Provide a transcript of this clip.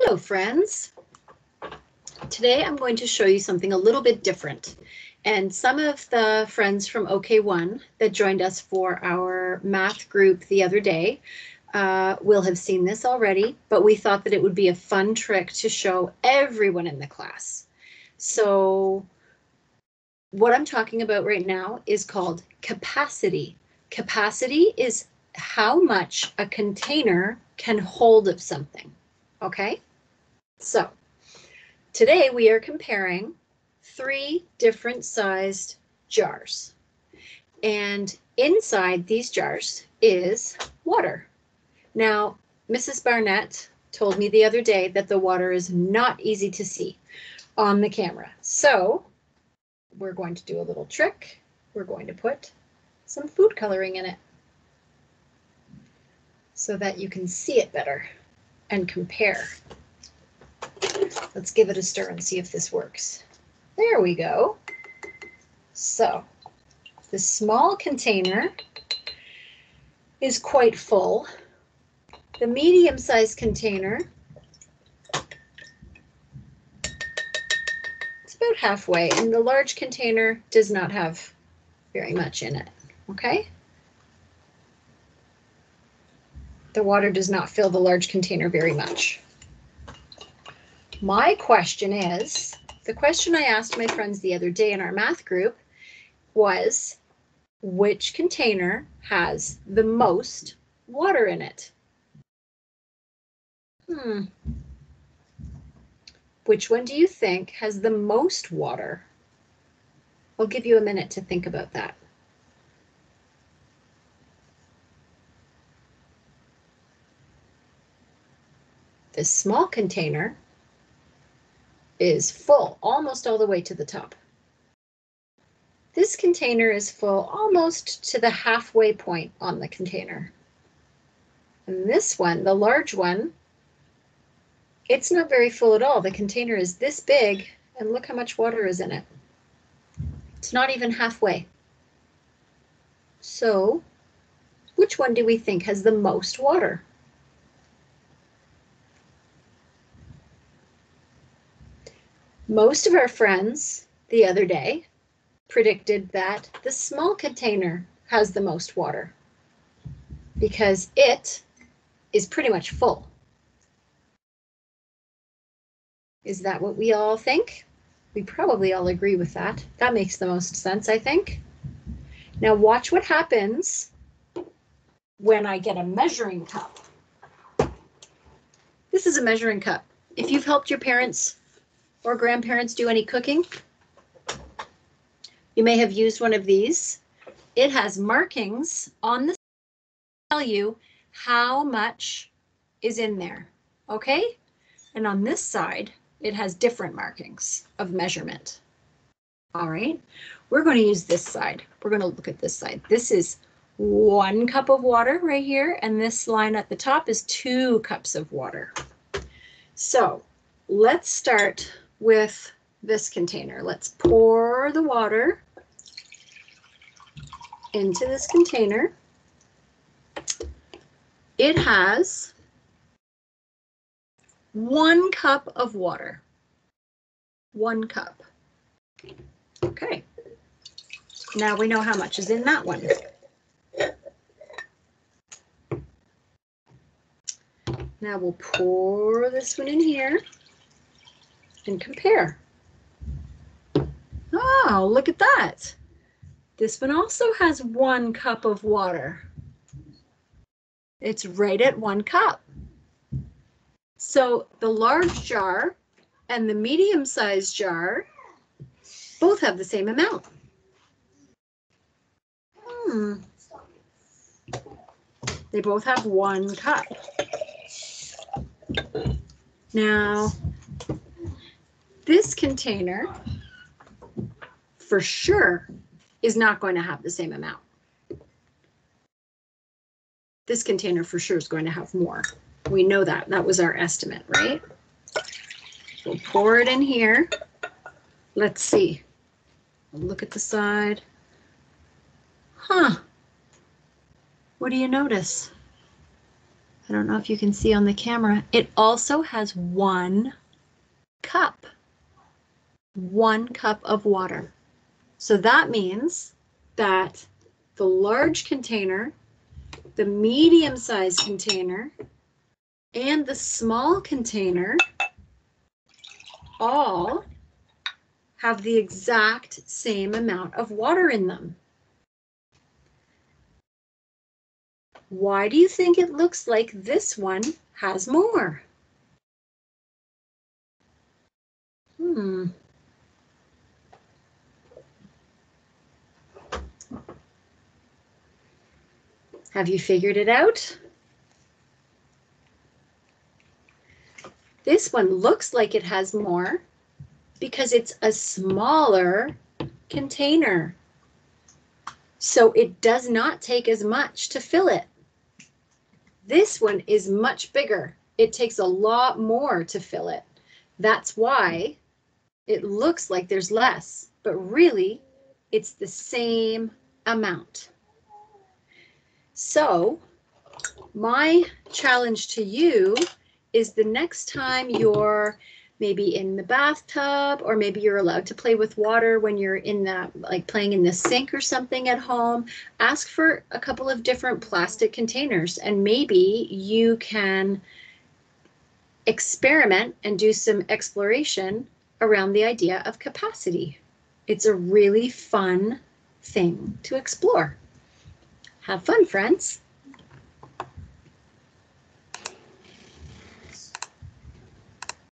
Hello, friends. Today I'm going to show you something a little bit different. And some of the friends from OK1 that joined us for our math group the other day will have seen this already, but we thought that it would be a fun trick to show everyone in the class. So what I'm talking about right now is called capacity. Capacity is how much a container can hold of something, okay? So today we are comparing 3 different sized jars. And inside these jars is water. Now, Mrs. Barnett told me the other day that the water is not easy to see on the camera. So we're going to do a little trick. We're going to put some food coloring in it so that you can see it better and compare. Let's give it a stir and see if this works. There we go. So the small container is quite full. The medium-sized container, it's about halfway, and the large container does not have very much in it, okay? The water does not fill the large container very much. My question is, the question I asked my friends the other day in our math group was, which container has the most water in it? Which one do you think has the most water? I'll give you a minute to think about that. This small container is full almost all the way to the top. This container is full almost to the halfway point on the container. And this one, the large one, it's not very full at all. The container is this big, and look how much water is in it. It's not even halfway. So, which one do we think has the most water? Most of our friends the other day predicted that the small container has the most water because it is pretty much full. Is that what we all think? We probably all agree with that. That makes the most sense, I think. Now watch what happens when I get a measuring cup. This is a measuring cup. If you've helped your parents or grandparents do any cooking, you may have used one of these. It has markings on the side to tell you how much is in there, okay? And on this side, it has different markings of measurement. All right, we're going to use this side. We're going to look at this side. This is 1 cup of water right here, and this line at the top is 2 cups of water. So let's start with this container. Let's pour the water into this container. It has 1 cup of water. 1 cup. Okay. Now we know how much is in that one. Now we'll pour this one in here and compare. Oh, look at that. This one also has 1 cup of water. It's right at 1 cup. So the large jar and the medium-sized jar both have the same amount. They both have 1 cup. Now, this container for sure is not going to have the same amount. This container for sure is going to have more. We know that. That was our estimate, right? We'll pour it in here. Let's see. Look at the side. Huh. What do you notice? I don't know if you can see on the camera, it also has 1 cup. 1 cup of water. So that means that the large container, the medium-sized container, and the small container all have the exact same amount of water in them. Why do you think it looks like this one has more? Have you figured it out? This one looks like it has more because it's a smaller container. So it does not take as much to fill it. This one is much bigger. It takes a lot more to fill it. That's why it looks like there's less, but really it's the same amount. So my challenge to you is the next time you're maybe in the bathtub, or maybe you're allowed to play with water when you're in that, like playing in the sink or something at home, ask for a couple of different plastic containers, and maybe you can experiment and do some exploration around the idea of capacity. It's a really fun thing to explore. Have fun, friends.